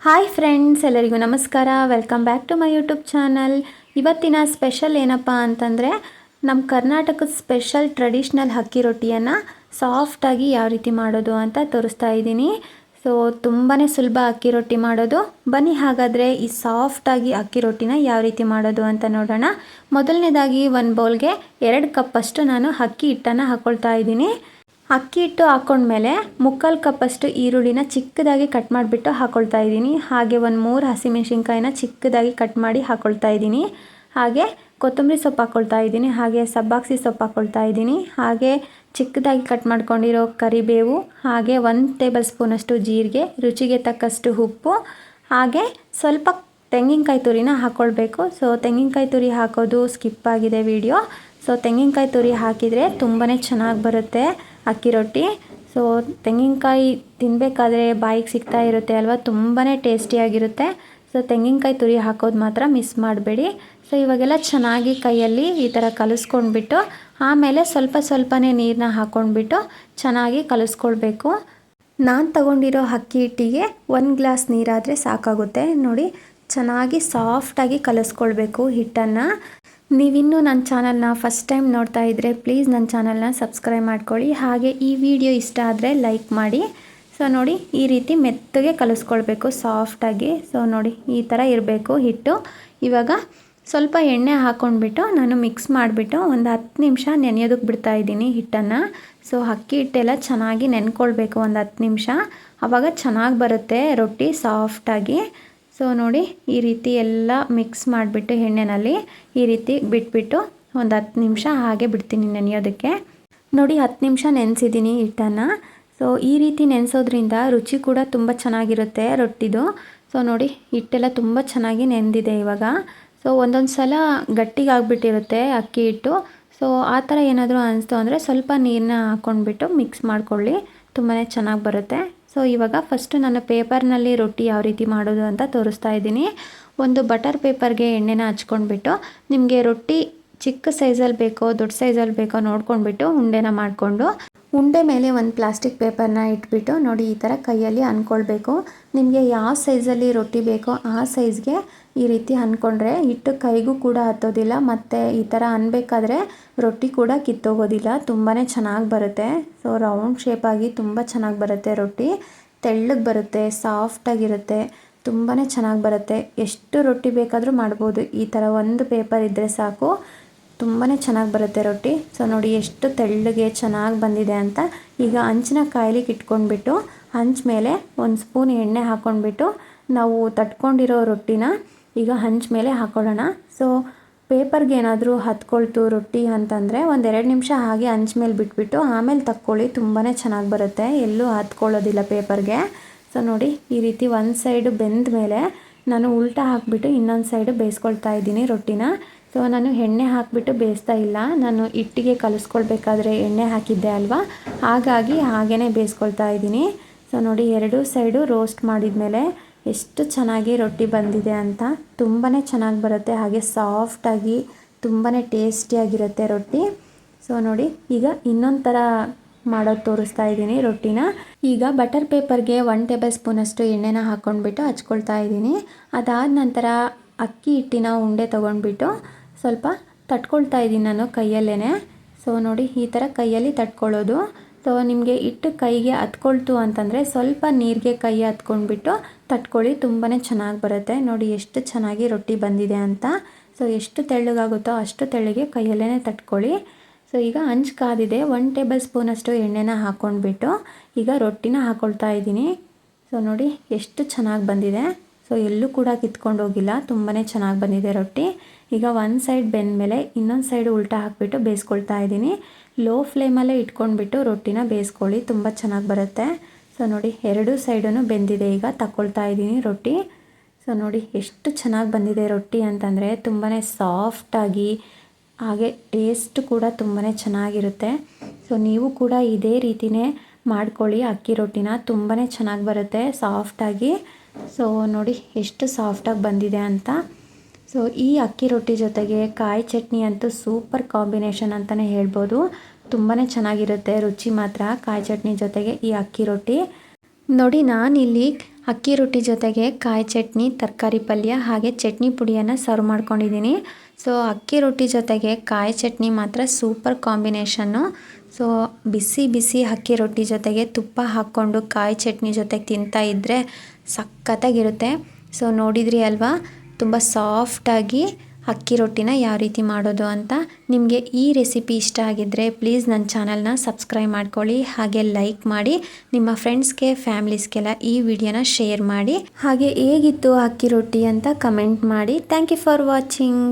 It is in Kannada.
ಹಾಯ್ ಫ್ರೆಂಡ್ಸ್, ಎಲ್ಲರಿಗೂ ನಮಸ್ಕಾರ. Welcome back to my YouTube channel. ಇವತ್ತಿನ ಸ್ಪೆಷಲ್ ಏನಪ್ಪ ಅಂತಂದರೆ, ನಮ್ಮ ಕರ್ನಾಟಕದ ಸ್ಪೆಷಲ್ ಟ್ರೆಡಿಷ್ನಲ್ ಅಕ್ಕಿ ರೊಟ್ಟಿಯನ್ನು ಸಾಫ್ಟಾಗಿ ಯಾವ ರೀತಿ ಮಾಡೋದು ಅಂತ ತೋರಿಸ್ತಾ ಇದ್ದೀನಿ. ಸೊ ತುಂಬಾ ಸುಲಭ ಅಕ್ಕಿ ರೊಟ್ಟಿ ಮಾಡೋದು. ಬನ್ನಿ ಹಾಗಾದರೆ ಈ ಸಾಫ್ಟಾಗಿ ಅಕ್ಕಿ ರೊಟ್ಟಿನ ಯಾವ ರೀತಿ ಮಾಡೋದು ಅಂತ ನೋಡೋಣ. ಮೊದಲನೇದಾಗಿ ಒಂದು ಬೌಲ್ಗೆ 2 ಕಪ್ಪಷ್ಟು ನಾನು ಅಕ್ಕಿ ಹಿಟ್ಟನ್ನು ಹಾಕ್ಕೊಳ್ತಾ ಇದ್ದೀನಿ. ಅಕ್ಕಿ ಹಿಟ್ಟು ಹಾಕ್ಕೊಂಡ್ಮೇಲೆ 3/4 ಕಪ್ಪಷ್ಟು ಈರುಳ್ಳಿನ ಚಿಕ್ಕದಾಗಿ ಕಟ್ ಮಾಡಿಬಿಟ್ಟು ಹಾಕ್ಕೊಳ್ತಾ ಇದ್ದೀನಿ. ಹಾಗೆ ಒಂದು 3 ಹಸಿಮೆಣಸಿನ್ಕಾಯಿನ ಚಿಕ್ಕದಾಗಿ ಕಟ್ ಮಾಡಿ ಹಾಕ್ಕೊಳ್ತಾ ಇದ್ದೀನಿ. ಹಾಗೆ ಕೊತ್ತಂಬರಿ ಸೊಪ್ಪು ಹಾಕ್ಕೊಳ್ತಾ ಇದ್ದೀನಿ. ಹಾಗೆ ಸಬ್ಬಾಕ್ಸಿ ಸೊಪ್ಪು ಹಾಕ್ಕೊಳ್ತಾ ಇದ್ದೀನಿ. ಹಾಗೆ ಚಿಕ್ಕದಾಗಿ ಕಟ್ ಮಾಡ್ಕೊಂಡಿರೋ ಕರಿಬೇವು, ಹಾಗೆ 1 ಟೇಬಲ್ ಸ್ಪೂನಷ್ಟು ಜೀರಿಗೆ, ರುಚಿಗೆ ತಕ್ಕಷ್ಟು ಉಪ್ಪು, ಹಾಗೆ ಸ್ವಲ್ಪ ತೆಂಗಿನಕಾಯಿ ತುರಿನ ಹಾಕ್ಕೊಳ್ಬೇಕು. ಸೊ ತೆಂಗಿನಕಾಯಿ ತುರಿ ಹಾಕೋದು ಸ್ಕಿಪ್ ಆಗಿದೆ ವಿಡಿಯೋ. ಸೊ ತೆಂಗಿನಕಾಯಿ ತುರಿ ಹಾಕಿದರೆ ತುಂಬಾ ಚೆನ್ನಾಗಿ ಬರುತ್ತೆ ಅಕ್ಕಿ ರೊಟ್ಟಿ. ಸೊ ತೆಂಗಿನಕಾಯಿ ತಿನ್ನಬೇಕಾದ್ರೆ ಬಾಯಿಗೆ ಸಿಗ್ತಾ ಇರುತ್ತೆ ಅಲ್ವಾ, ತುಂಬಾ ಟೇಸ್ಟಿಯಾಗಿರುತ್ತೆ. ಸೊ ತೆಂಗಿನಕಾಯಿ ತುರಿ ಹಾಕೋದು ಮಾತ್ರ ಮಿಸ್ ಮಾಡಬೇಡಿ. ಸೊ ಇವಾಗೆಲ್ಲ ಚೆನ್ನಾಗಿ ಕೈಯಲ್ಲಿ ಈ ಥರ ಕಲಿಸ್ಕೊಂಡ್ಬಿಟ್ಟು ಆಮೇಲೆ ಸ್ವಲ್ಪನೇ ನೀರನ್ನ ಹಾಕ್ಕೊಂಡ್ಬಿಟ್ಟು ಚೆನ್ನಾಗಿ ಕಲಿಸ್ಕೊಳ್ಬೇಕು. ನಾನು ತಗೊಂಡಿರೋ ಅಕ್ಕಿ ಹಿಟ್ಟಿಗೆ 1 ಗ್ಲಾಸ್ ನೀರಾದರೆ ಸಾಕಾಗುತ್ತೆ. ನೋಡಿ, ಚೆನ್ನಾಗಿ ಸಾಫ್ಟಾಗಿ ಕಲಿಸ್ಕೊಳ್ಬೇಕು ಹಿಟ್ಟನ್ನು. ನೀವಿನ್ನೂ ನನ್ನ ಚಾನಲ್ನ ಫಸ್ಟ್ ಟೈಮ್ ನೋಡ್ತಾ ಇದ್ದರೆ ಪ್ಲೀಸ್ ನನ್ನ ಚಾನಲ್ನ ಸಬ್ಸ್ಕ್ರೈಬ್ ಮಾಡ್ಕೊಳ್ಳಿ. ಹಾಗೆ ಈ ವಿಡಿಯೋ ಇಷ್ಟ ಆದರೆ ಲೈಕ್ ಮಾಡಿ. ಸೊ ನೋಡಿ, ಈ ರೀತಿ ಮೆತ್ತಗೆ ಕಲಿಸ್ಕೊಳ್ಬೇಕು ಸಾಫ್ಟಾಗಿ. ಸೊ ನೋಡಿ, ಈ ಥರ ಇರಬೇಕು ಹಿಟ್ಟು. ಇವಾಗ ಸ್ವಲ್ಪ ಎಣ್ಣೆ ಹಾಕ್ಕೊಂಡ್ಬಿಟ್ಟು ನಾನು ಮಿಕ್ಸ್ ಮಾಡಿಬಿಟ್ಟು ಒಂದು 10 ನಿಮಿಷ ನೆನೆಯೋದಕ್ಕೆ ಬಿಡ್ತಾ ಇದ್ದೀನಿ ಹಿಟ್ಟನ್ನು. ಸೊ ಅಕ್ಕಿ ಹಿಟ್ಟೆಲ್ಲ ಚೆನ್ನಾಗಿ ನೆನ್ಕೊಳ್ಬೇಕು ಒಂದು 10 ನಿಮಿಷ. ಆವಾಗ ಚೆನ್ನಾಗಿ ಬರುತ್ತೆ ರೊಟ್ಟಿ ಸಾಫ್ಟಾಗಿ. ಸೊ ನೋಡಿ, ಈ ರೀತಿ ಎಲ್ಲ ಮಿಕ್ಸ್ ಮಾಡಿಬಿಟ್ಟು ಎಣ್ಣೆಯಲ್ಲಿ ಈ ರೀತಿ ಬಿಟ್ಬಿಟ್ಟು ಒಂದು 10 ನಿಮಿಷ ಹಾಗೆ ಬಿಡ್ತೀನಿ ನೆನೆಯೋದಕ್ಕೆ. ನೋಡಿ, 10 ನಿಮಿಷ ನೆನೆಸಿದ್ದೀನಿ ಹಿಟ್ಟನ್ನು. ಸೊ ಈ ರೀತಿ ನೆನೆಸೋದ್ರಿಂದ ರುಚಿ ಕೂಡ ತುಂಬ ಚೆನ್ನಾಗಿರುತ್ತೆ ರೊಟ್ಟಿದು. ಸೊ ನೋಡಿ, ಹಿಟ್ಟೆಲ್ಲ ತುಂಬ ಚೆನ್ನಾಗಿ ನೆಂದಿದೆ ಇವಾಗ. ಸೊ ಒಂದೊಂದು ಸಲ ಗಟ್ಟಿಗಾಗ್ಬಿಟ್ಟಿರುತ್ತೆ ಅಕ್ಕಿ ಹಿಟ್ಟು. ಸೊ ಆ ಥರ ಏನಾದರೂ ಅನಿಸ್ತು ಅಂದರೆ ಸ್ವಲ್ಪ ನೀರನ್ನ ಹಾಕ್ಕೊಂಡ್ಬಿಟ್ಟು ಮಿಕ್ಸ್ ಮಾಡ್ಕೊಳ್ಳಿ, ತುಂಬಾ ಚೆನ್ನಾಗಿ ಬರುತ್ತೆ. ಸೊ ಇವಾಗ ಫಸ್ಟು ನಾನು ಪೇಪರ್ನಲ್ಲಿ ರೊಟ್ಟಿ ಯಾವ ರೀತಿ ಮಾಡೋದು ಅಂತ ತೋರಿಸ್ತಾ ಇದ್ದೀನಿ. ಒಂದು ಬಟರ್ ಪೇಪರ್ಗೆ ಎಣ್ಣೆನ ಹಚ್ಕೊಂಡ್ಬಿಟ್ಟು, ನಿಮಗೆ ರೊಟ್ಟಿ ಚಿಕ್ಕ ಸೈಜಲ್ಲಿ ಬೇಕೋ ದೊಡ್ಡ ಸೈಜಲ್ಲಿ ಬೇಕೋ ನೋಡ್ಕೊಂಡ್ಬಿಟ್ಟು ಉಂಡೆನ ಮಾಡಿಕೊಂಡು, ಉಂಡೆ ಮೇಲೆ ಒಂದು ಪ್ಲಾಸ್ಟಿಕ್ ಪೇಪರ್ನ ಇಟ್ಬಿಟ್ಟು ನೋಡಿ ಈ ಥರ ಕೈಯಲ್ಲಿ ಅಂದ್ಕೊಳ್ಬೇಕು. ನಿಮಗೆ ಯಾವ ಸೈಜಲ್ಲಿ ರೊಟ್ಟಿ ಬೇಕೋ ಆ ಸೈಜ್ಗೆ ಈ ರೀತಿ ಅಂದ್ಕೊಂಡ್ರೆ ಹಿಟ್ಟು ಕೈಗೂ ಕೂಡ ಹತ್ತೋದಿಲ್ಲ, ಮತ್ತು ಈ ಥರ ಅನ್ಬೇಕಾದ್ರೆ ರೊಟ್ಟಿ ಕೂಡ ಕಿತ್ತೋಗೋದಿಲ್ಲ, ತುಂಬಾ ಚೆನ್ನಾಗಿ ಬರುತ್ತೆ. ಸೊ ರೌಂಡ್ ಶೇಪಾಗಿ ತುಂಬ ಚೆನ್ನಾಗಿ ಬರುತ್ತೆ ರೊಟ್ಟಿ, ತೆಳ್ಳಗೆ ಬರುತ್ತೆ, ಸಾಫ್ಟಾಗಿರುತ್ತೆ, ತುಂಬಾ ಚೆನ್ನಾಗಿ ಬರುತ್ತೆ. ಎಷ್ಟು ರೊಟ್ಟಿ ಬೇಕಾದರೂ ಮಾಡ್ಬೋದು. ಈ ಥರ ಒಂದು ಪೇಪರ್ ಇದ್ದರೆ ಸಾಕು, ತುಂಬಾ ಚೆನ್ನಾಗಿ ಬರುತ್ತೆ ರೊಟ್ಟಿ. ಸೊ ನೋಡಿ ಎಷ್ಟು ತೆಳ್ಳಗೆ ಚೆನ್ನಾಗಿ ಬಂದಿದೆ ಅಂತ. ಈಗ ಹಂಚಿನ ಕಾಯ್ಲಿಕ್ಕೆ ಇಟ್ಕೊಂಡ್ಬಿಟ್ಟು ಹಂಚ ಮೇಲೆ ಒಂದು ಸ್ಪೂನ್ ಎಣ್ಣೆ ಹಾಕ್ಕೊಂಡ್ಬಿಟ್ಟು ನಾವು ತಟ್ಕೊಂಡಿರೋ ರೊಟ್ಟಿನ ಈಗ ಹಂಚ ಮೇಲೆ ಹಾಕ್ಕೊಳ್ಳೋಣ. ಸೊ ಪೇಪರ್ಗೆ ಏನಾದರೂ ಹತ್ಕೊಳ್ತು ರೊಟ್ಟಿ ಅಂತಂದರೆ ಒಂದು 2 ನಿಮಿಷ ಹಾಗೆ ಹಂಚ ಮೇಲೆ ಬಿಟ್ಬಿಟ್ಟು ಆಮೇಲೆ ತಕ್ಕೊಳ್ಳಿ, ತುಂಬಾ ಚೆನ್ನಾಗಿ ಬರುತ್ತೆ, ಎಲ್ಲೂ ಹತ್ಕೊಳ್ಳೋದಿಲ್ಲ ಪೇಪರ್ಗೆ. ಸೊ ನೋಡಿ, ಈ ರೀತಿ ಒಂದು ಸೈಡು ಬೆಂದ ಮೇಲೆ ನಾನು ಉಲ್ಟಾ ಹಾಕಿಬಿಟ್ಟು ಇನ್ನೊಂದು ಸೈಡು ಬೇಯಿಸ್ಕೊಳ್ತಾ ಇದ್ದೀನಿ ರೊಟ್ಟಿನ. ಸೊ ನಾನು ಎಣ್ಣೆ ಹಾಕಿಬಿಟ್ಟು ಬೇಯಿಸ್ತಾ ಇಲ್ಲ, ನಾನು ಹಿಟ್ಟಿಗೆ ಕಲಿಸ್ಕೊಳ್ಬೇಕಾದ್ರೆ ಎಣ್ಣೆ ಹಾಕಿದ್ದೆ ಅಲ್ವಾ, ಹಾಗಾಗಿ ಹಾಗೇ ಬೇಯಿಸ್ಕೊಳ್ತಾ ಇದ್ದೀನಿ. ಸೊ ನೋಡಿ, 2 ಸೈಡು ರೋಸ್ಟ್ ಮಾಡಿದ ಮೇಲೆ ಎಷ್ಟು ಚೆನ್ನಾಗಿ ರೊಟ್ಟಿ ಬಂದಿದೆ ಅಂತ, ತುಂಬಾ ಚೆನ್ನಾಗಿ ಬರುತ್ತೆ. ಹಾಗೆ ಸಾಫ್ಟಾಗಿ ತುಂಬಾ ಟೇಸ್ಟಿಯಾಗಿರುತ್ತೆ ರೊಟ್ಟಿ. ಸೊ ನೋಡಿ, ಈಗ ಇನ್ನೊಂದು ಥರ ಮಾಡೋದು ತೋರಿಸ್ತಾ ಇದ್ದೀನಿ ರೊಟ್ಟಿನ. ಈಗ ಬಟರ್ ಪೇಪರ್ಗೆ 1 ಟೇಬಲ್ ಸ್ಪೂನಷ್ಟು ಎಣ್ಣೆನ ಹಾಕ್ಕೊಂಡ್ಬಿಟ್ಟು ಹಚ್ಕೊಳ್ತಾ ಇದ್ದೀನಿ. ಅದಾದ ನಂತರ ಅಕ್ಕಿ ಹಿಟ್ಟಿನ ಉಂಡೆ ತೊಗೊಂಡ್ಬಿಟ್ಟು ಸ್ವಲ್ಪ ತಟ್ಕೊಳ್ತಾ ಇದ್ದೀನಿ ನಾನು ಕೈಯಲ್ಲೇ. ಸೊ ನೋಡಿ, ಈ ಥರ ಕೈಯಲ್ಲಿ ತಟ್ಕೊಳ್ಳೋದು. ಸೊ ನಿಮಗೆ ಹಿಟ್ಟು ಕೈಗೆ ಹತ್ಕೊಳ್ತು ಅಂತಂದರೆ ಸ್ವಲ್ಪ ನೀರಿಗೆ ಕೈ ಹತ್ಕೊಂಡ್ಬಿಟ್ಟು ತಟ್ಕೊಳ್ಳಿ, ತುಂಬಾ ಚೆನ್ನಾಗಿ ಬರುತ್ತೆ. ನೋಡಿ ಎಷ್ಟು ಚೆನ್ನಾಗಿ ರೊಟ್ಟಿ ಬಂದಿದೆ ಅಂತ. ಸೊ ಎಷ್ಟು ತೆಳ್ಳಗಾಗುತ್ತೋ ಅಷ್ಟು ತೆಳ್ಳಗೆ ಕೈಯಲ್ಲೇ ತಟ್ಕೊಳ್ಳಿ. ಸೊ ಈಗ ಹಂಚು ಕಾದಿದೆ, 1 ಟೇಬಲ್ ಸ್ಪೂನಷ್ಟು ಎಣ್ಣೆನ ಹಾಕ್ಕೊಂಡ್ಬಿಟ್ಟು ಈಗ ರೊಟ್ಟಿನ ಹಾಕ್ಕೊಳ್ತಾ ಇದ್ದೀನಿ. ಸೊ ನೋಡಿ ಎಷ್ಟು ಚೆನ್ನಾಗಿ ಬಂದಿದೆ. ಸೊ ಎಲ್ಲೂ ಕೂಡ ಕಿತ್ಕೊಂಡು ಹೋಗಿಲ್ಲ, ತುಂಬಾ ಚೆನ್ನಾಗಿ ಬಂದಿದೆ ರೊಟ್ಟಿ. ಈಗ ಒಂದು ಸೈಡ್ ಬೆಂದ ಮೇಲೆ ಇನ್ನೊಂದು ಸೈಡು ಉಲ್ಟಾ ಹಾಕಿಬಿಟ್ಟು ಬೇಯಿಸ್ಕೊಳ್ತಾ ಇದ್ದೀನಿ. ಲೋ ಫ್ಲೇಮಲ್ಲೇ ಇಟ್ಕೊಂಡ್ಬಿಟ್ಟು ರೊಟ್ಟಿನ ಬೇಯಿಸ್ಕೊಳ್ಳಿ, ತುಂಬ ಚೆನ್ನಾಗಿ ಬರುತ್ತೆ. ಸೊ ನೋಡಿ, 2 ಸೈಡೂ ಬೆಂದಿದೆ. ಈಗ ತಗೊಳ್ತಾ ಇದ್ದೀನಿ ರೊಟ್ಟಿ. ಸೊ ನೋಡಿ ಎಷ್ಟು ಚೆನ್ನಾಗಿ ಬಂದಿದೆ ರೊಟ್ಟಿ ಅಂತಂದರೆ, ತುಂಬಾ ಸಾಫ್ಟಾಗಿ, ಹಾಗೆ ಟೇಸ್ಟ್ ಕೂಡ ತುಂಬಾ ಚೆನ್ನಾಗಿರುತ್ತೆ. ಸೊ ನೀವು ಕೂಡ ಇದೇ ರೀತಿಯೇ ಮಾಡ್ಕೊಳ್ಳಿ ಅಕ್ಕಿ ರೊಟ್ಟಿನ, ತುಂಬಾ ಚೆನ್ನಾಗಿ ಬರುತ್ತೆ ಸಾಫ್ಟಾಗಿ. ಸೊ ನೋಡಿ ಎಷ್ಟು ಸಾಫ್ಟಾಗಿ ಬಂದಿದೆ ಅಂತ. ಸೊ ಈ ಅಕ್ಕಿ ರೊಟ್ಟಿ ಜೊತೆಗೆ ಕಾಯಿ ಚಟ್ನಿ ಅಂತೂ ಸೂಪರ್ ಕಾಂಬಿನೇಷನ್ ಅಂತಲೇ ಹೇಳ್ಬೋದು, ತುಂಬಾ ಚೆನ್ನಾಗಿರುತ್ತೆ ರುಚಿ ಮಾತ್ರ ಕಾಯಿ ಚಟ್ನಿ ಜೊತೆಗೆ ಈ ಅಕ್ಕಿ ರೊಟ್ಟಿ. ನೋಡಿ, ನಾನಿಲ್ಲಿ ಅಕ್ಕಿ ರೊಟ್ಟಿ ಜೊತೆಗೆ ಕಾಯಿ ಚಟ್ನಿ, ತರಕಾರಿ ಪಲ್ಯ ಹಾಗೆ ಚಟ್ನಿ ಪುಡಿಯನ್ನು ಸರ್ವ್ ಮಾಡ್ಕೊಂಡಿದ್ದೀನಿ. ಸೊ ಅಕ್ಕಿ ರೊಟ್ಟಿ ಜೊತೆಗೆ ಕಾಯಿ ಚಟ್ನಿ ಮಾತ್ರ ಸೂಪರ್ ಕಾಂಬಿನೇಷನ್ನು. ಸೊ ಬಿಸಿ ಬಿಸಿ ಅಕ್ಕಿ ರೊಟ್ಟಿ ಜೊತೆಗೆ ತುಪ್ಪ ಹಾಕ್ಕೊಂಡು ಕಾಯಿ ಚಟ್ನಿ ಜೊತೆಗೆ ತಿಂತಾ ಇದ್ದರೆ ಸಖತ್ತಾಗಿರುತ್ತೆ. ಸೊ ನೋಡಿದ್ರಿ ಅಲ್ವಾ, ತುಂಬ ಸಾಫ್ಟಾಗಿ ಅಕ್ಕಿ ರೊಟ್ಟಿನ ಯಾವ ರೀತಿ ಮಾಡೋದು ಅಂತ. ನಿಮಗೆ ಈ ರೆಸಿಪಿ ಇಷ್ಟ ಆಗಿದ್ದರೆ ಪ್ಲೀಸ್ ನನ್ನ ಚಾನಲ್ನ ಸಬ್ಸ್ಕ್ರೈಬ್ ಮಾಡ್ಕೊಳ್ಳಿ, ಹಾಗೆ ಲೈಕ್ ಮಾಡಿ, ನಿಮ್ಮ ಫ್ರೆಂಡ್ಸ್ಗೆ ಫ್ಯಾಮಿಲೀಸ್ಗೆಲ್ಲ ಈ ವಿಡಿಯೋನ ಶೇರ್ ಮಾಡಿ, ಹಾಗೆ ಹೇಗಿತ್ತು ಅಕ್ಕಿ ರೊಟ್ಟಿ ಅಂತ ಕಮೆಂಟ್ ಮಾಡಿ. Thank you for watching.